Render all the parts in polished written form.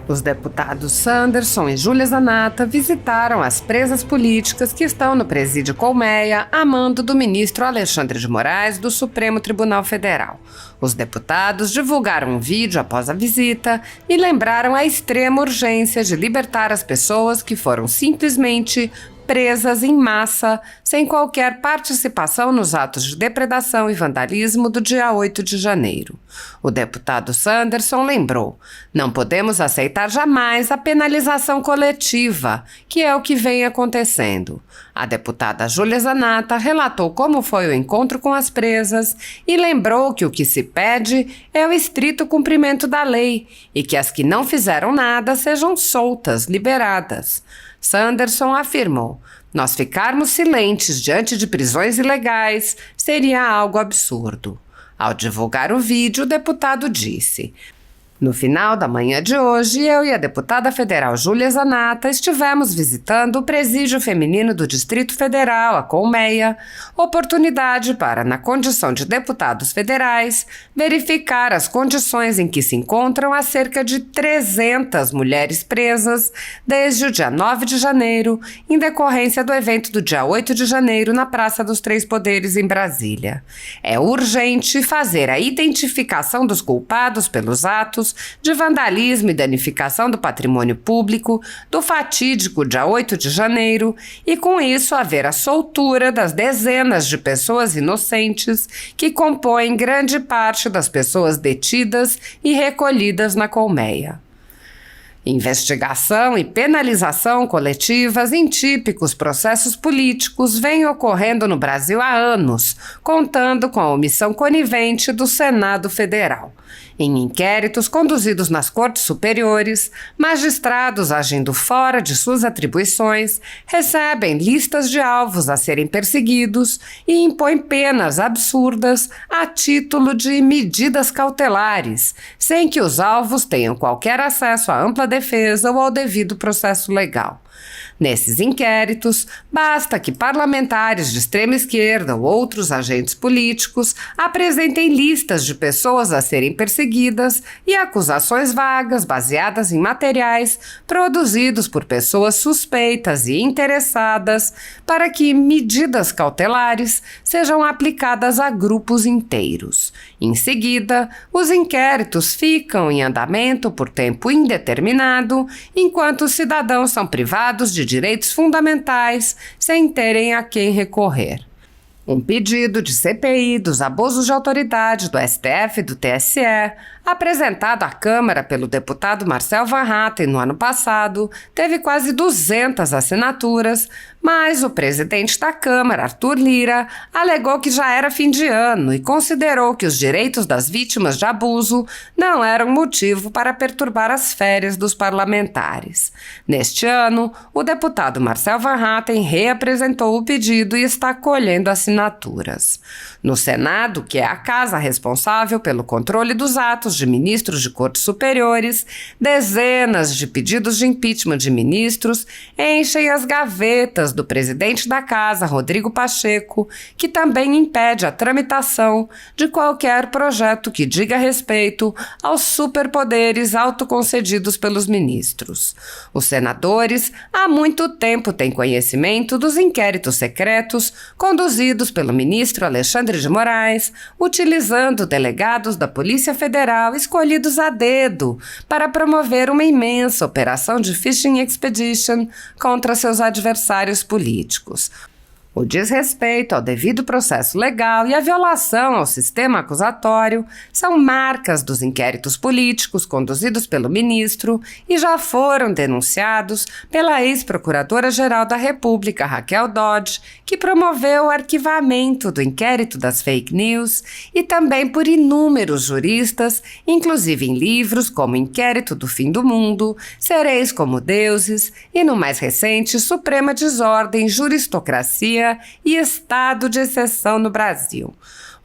Os deputados Sanderson e Júlia Zanatta visitaram as presas políticas que estão no presídio Colmeia, a mando do ministro Alexandre de Moraes, do Supremo Tribunal Federal. Os deputados divulgaram um vídeo após a visita e lembraram a extrema urgência de libertar as pessoas que foram simplesmente presas em massa, sem qualquer participação nos atos de depredação e vandalismo do dia 8 de janeiro. O deputado Sanderson lembrou: não podemos aceitar jamais a penalização coletiva, que é o que vem acontecendo. A deputada Júlia Zanatta relatou como foi o encontro com as presas e lembrou que o que se pede é o estrito cumprimento da lei e que as que não fizeram nada sejam soltas, liberadas. Sanderson afirmou: nós ficarmos silentes diante de prisões ilegais seria algo absurdo. Ao divulgar o vídeo, o deputado disse: no final da manhã de hoje, eu e a deputada federal Júlia Zanatta estivemos visitando o presídio feminino do Distrito Federal, a Colmeia, oportunidade para, na condição de deputados federais, verificar as condições em que se encontram as cerca de 300 mulheres presas desde o dia 9 de janeiro, em decorrência do evento do dia 8 de janeiro na Praça dos Três Poderes, em Brasília. É urgente fazer a identificação dos culpados pelos atos de vandalismo e danificação do patrimônio público do fatídico dia 8 de janeiro e, com isso, haver a soltura das dezenas de pessoas inocentes que compõem grande parte das pessoas detidas e recolhidas na Colmeia. Investigação e penalização coletivas em típicos processos políticos vêm ocorrendo no Brasil há anos, contando com a omissão conivente do Senado Federal. Em inquéritos conduzidos nas cortes superiores, magistrados agindo fora de suas atribuições recebem listas de alvos a serem perseguidos e impõem penas absurdas a título de medidas cautelares, sem que os alvos tenham qualquer acesso à ampla defesa ou ao devido processo legal. Nesses inquéritos, basta que parlamentares de extrema esquerda ou outros agentes políticos apresentem listas de pessoas a serem perseguidas e acusações vagas baseadas em materiais produzidos por pessoas suspeitas e interessadas para que medidas cautelares sejam aplicadas a grupos inteiros. Em seguida, os inquéritos ficam em andamento por tempo indeterminado, enquanto os cidadãos são privados de direitos fundamentais sem terem a quem recorrer. Um pedido de CPI dos abusos de autoridade do STF e do TSE, apresentado à Câmara pelo deputado Marcel Van Hatten no ano passado, teve quase 200 assinaturas, mas o presidente da Câmara, Arthur Lira, alegou que já era fim de ano e considerou que os direitos das vítimas de abuso não eram motivo para perturbar as férias dos parlamentares. Neste ano, o deputado Marcel Van Hatten reapresentou o pedido e está colhendo assinaturas. No Senado, que é a casa responsável pelo controle dos atos de ministros de cortes superiores, dezenas de pedidos de impeachment de ministros enchem as gavetas do presidente da casa, Rodrigo Pacheco, que também impede a tramitação de qualquer projeto que diga respeito aos superpoderes autoconcedidos pelos ministros. Os senadores há muito tempo têm conhecimento dos inquéritos secretos conduzidos pelo ministro Alexandre de Moraes, utilizando delegados da Polícia Federal escolhidos a dedo para promover uma imensa operação de fishing expedition contra seus adversários políticos. O desrespeito ao devido processo legal e a violação ao sistema acusatório são marcas dos inquéritos políticos conduzidos pelo ministro e já foram denunciados pela ex-procuradora-geral da República, Raquel Dodge, que promoveu o arquivamento do inquérito das fake news, e também por inúmeros juristas, inclusive em livros como Inquérito do Fim do Mundo, Sereis como Deuses e, no mais recente, Suprema Desordem, Juristocracia e Estado de Exceção no Brasil.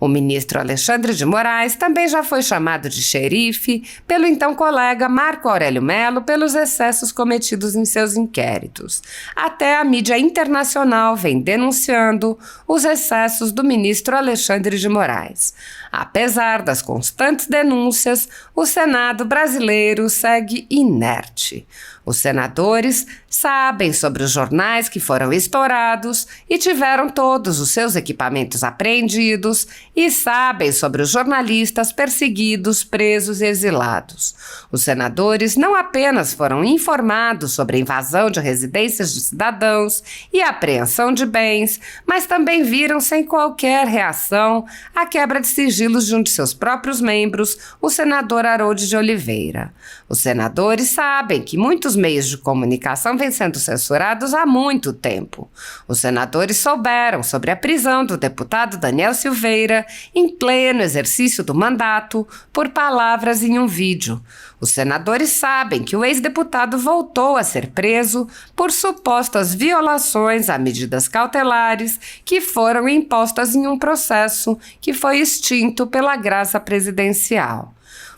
O ministro Alexandre de Moraes também já foi chamado de xerife pelo então colega Marco Aurélio Mello pelos excessos cometidos em seus inquéritos. Até a mídia internacional vem denunciando os excessos do ministro Alexandre de Moraes. Apesar das constantes denúncias, o Senado brasileiro segue inerte. Os senadores sabem sobre os jornais que foram estourados e tiveram todos os seus equipamentos apreendidos e sabem sobre os jornalistas perseguidos, presos e exilados. Os senadores não apenas foram informados sobre a invasão de residências de cidadãos e a apreensão de bens, mas também viram sem qualquer reação a quebra de sigilos de um de seus próprios membros, o senador Harold de Oliveira. Os senadores sabem que muitos meios de comunicação vêm sendo censurados há muito tempo. Os senadores souberam sobre a prisão do deputado Daniel Silveira em pleno exercício do mandato por palavras em um vídeo. Os senadores sabem que o ex-deputado voltou a ser preso por supostas violações a medidas cautelares que foram impostas em um processo que foi extinto pela graça presidencial.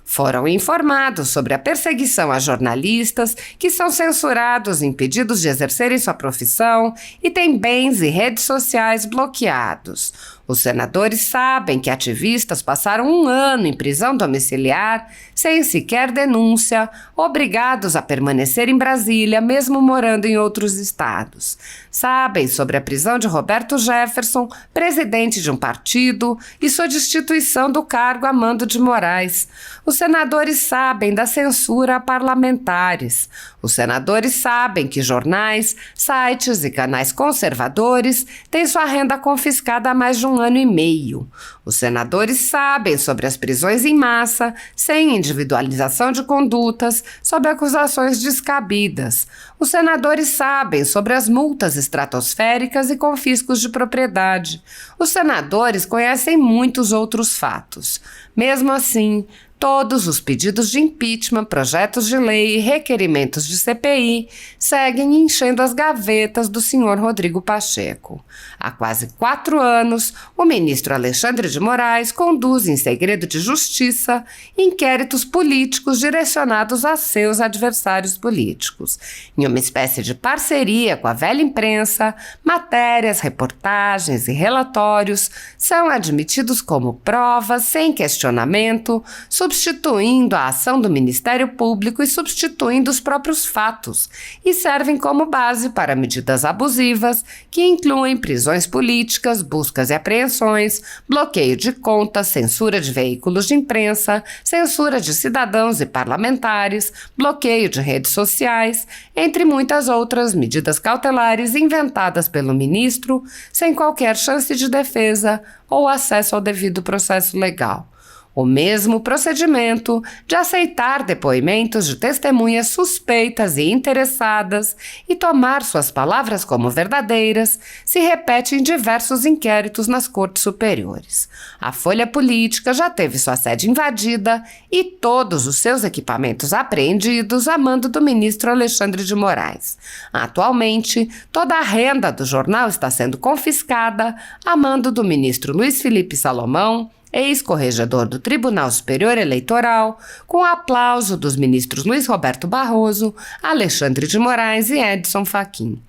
Foram informados sobre a perseguição a jornalistas que são censurados, impedidos de exercerem sua profissão e têm bens e redes sociais bloqueados. Os senadores sabem que ativistas passaram 1 ano em prisão domiciliar, sem sequer denúncia, obrigados a permanecer em Brasília, mesmo morando em outros estados. Sabem sobre a prisão de Roberto Jefferson, presidente de um partido, e sua destituição do cargo a mando de Moraes. Os senadores sabem da censura a parlamentares. Os senadores sabem que jornais, sites e canais conservadores têm sua renda confiscada há mais de 1 ano e meio. Os senadores sabem sobre as prisões em massa, sem individualização de condutas, sob acusações descabidas. Os senadores sabem sobre as multas estratosféricas e confiscos de propriedade. Os senadores conhecem muitos outros fatos. Mesmo assim, todos os pedidos de impeachment, projetos de lei e requerimentos de CPI seguem enchendo as gavetas do senhor Rodrigo Pacheco. Há quase 4 anos, o ministro Alexandre de Moraes conduz em segredo de justiça inquéritos políticos direcionados a seus adversários políticos. Em uma espécie de parceria com a velha imprensa, matérias, reportagens e relatórios são admitidos como provas sem questionamento, substituindo a ação do Ministério Público e substituindo os próprios fatos, e servem como base para medidas abusivas que incluem prisões políticas, buscas e apreensões, bloqueio de contas, censura de veículos de imprensa, censura de cidadãos e parlamentares, bloqueio de redes sociais, entre muitas outras medidas cautelares inventadas pelo ministro sem qualquer chance de defesa ou acesso ao devido processo legal. O mesmo procedimento de aceitar depoimentos de testemunhas suspeitas e interessadas e tomar suas palavras como verdadeiras se repete em diversos inquéritos nas cortes superiores. A Folha Política já teve sua sede invadida e todos os seus equipamentos apreendidos a mando do ministro Alexandre de Moraes. Atualmente, toda a renda do jornal está sendo confiscada a mando do ministro Luiz Felipe Salomão, ex-corregedor do Tribunal Superior Eleitoral, com o aplauso dos ministros Luiz Roberto Barroso, Alexandre de Moraes e Edson Fachin.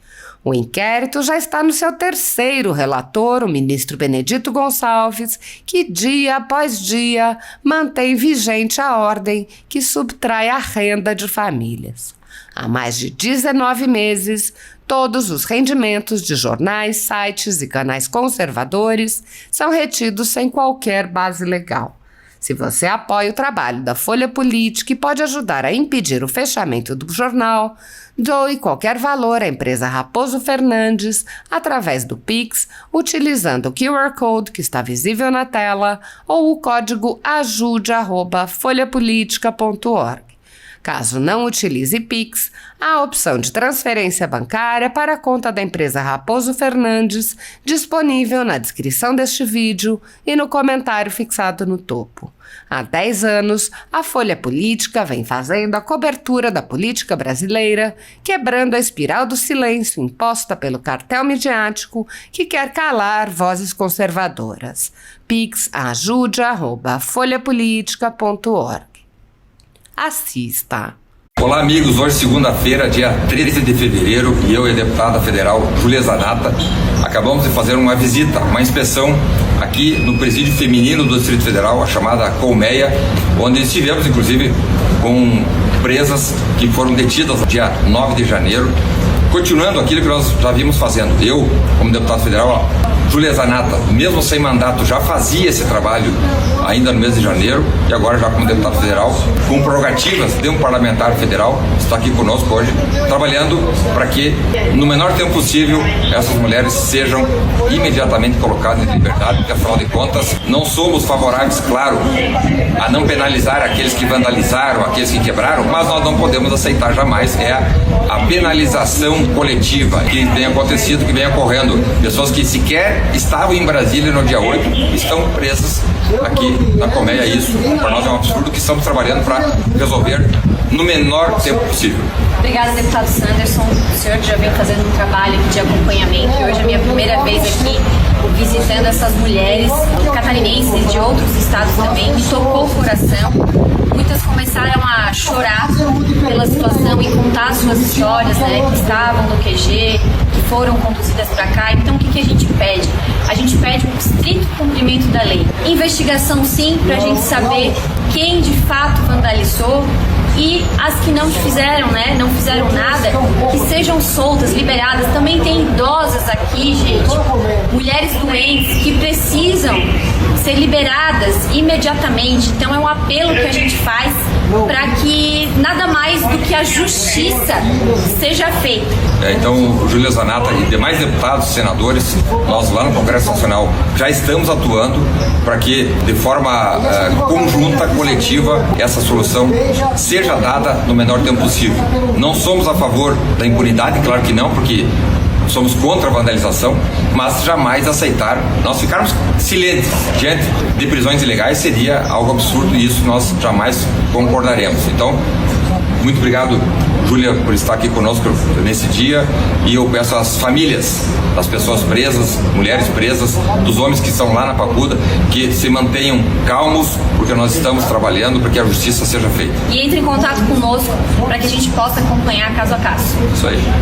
O inquérito já está no seu 3º relator, o ministro Benedito Gonçalves, que dia após dia mantém vigente a ordem que subtrai a renda de famílias. Há mais de 19 meses, todos os rendimentos de jornais, sites e canais conservadores são retidos sem qualquer base legal. Se você apoia o trabalho da Folha Política e pode ajudar a impedir o fechamento do jornal, doe qualquer valor à empresa Raposo Fernandes através do Pix, utilizando o QR Code que está visível na tela ou o código ajude@folhapolitica.org. Caso não utilize Pix, há a opção de transferência bancária para a conta da empresa Raposo Fernandes, disponível na descrição deste vídeo e no comentário fixado no topo. Há 10 anos, a Folha Política vem fazendo a cobertura da política brasileira, quebrando a espiral do silêncio imposta pelo cartel midiático que quer calar vozes conservadoras. Pix ajude@folhapolitica.org. Assista. Olá, amigos. Hoje, segunda-feira, dia 13 de fevereiro, e eu e a deputada federal Júlia Zanatta acabamos de fazer uma visita, uma inspeção aqui no presídio feminino do Distrito Federal, a chamada Colmeia, onde estivemos, inclusive, com presas que foram detidas no dia 9 de janeiro, continuando aquilo que nós já vimos fazendo. Eu, como deputado federal, Júlia Zanatta, mesmo sem mandato, já fazia esse trabalho ainda no mês de janeiro, e agora já como deputado federal, com prerrogativas de um parlamentar federal, está aqui conosco hoje, trabalhando para que, no menor tempo possível, essas mulheres sejam imediatamente colocadas em liberdade, porque, afinal de contas, não somos favoráveis, claro, a não penalizar aqueles que vandalizaram, aqueles que quebraram, mas nós não podemos aceitar jamais a penalização coletiva que vem acontecendo, que vem ocorrendo. Pessoas que sequer estavam em Brasília no dia 8 estão presas aqui na Colmeia. Isso para nós é um absurdo, que estamos trabalhando para resolver no menor tempo possível. Obrigada, deputado Sanderson. O senhor já vem fazendo um trabalho aqui de acompanhamento, e hoje é a minha primeira vez aqui visitando essas mulheres catarinenses de outros estados também. Me tocou o coração. Muitas começaram a chorar pela situação e contar suas histórias, né, que estavam no QG, que foram conduzidas para cá. Então, o que a gente pede? A gente pede um estrito cumprimento da lei. Investigação, sim, para a gente saber quem de fato vandalizou, e as que não fizeram, né, não fizeram nada, que sejam soltas, liberadas. Também tem idosas aqui, gente, mulheres doentes que precisam ser liberadas imediatamente. Então é um apelo que a gente faz para que nada mais do que a justiça seja feita. Então, Júlia Zanatta e demais deputados, senadores, nós lá no Congresso Nacional já estamos atuando para que, de forma conjunta, coletiva, essa solução seja dada no menor tempo possível. Não somos a favor da impunidade, claro que não, porque somos contra a vandalização, mas jamais aceitar nós ficarmos silentes diante de prisões ilegais seria algo absurdo, e isso nós jamais concordaremos. Então, muito obrigado, Júlia, por estar aqui conosco nesse dia, e eu peço às famílias das pessoas presas, mulheres presas, dos homens que estão lá na Papuda, que se mantenham calmos, porque nós estamos trabalhando para que a justiça seja feita. E entre em contato conosco para que a gente possa acompanhar caso a caso. Isso aí.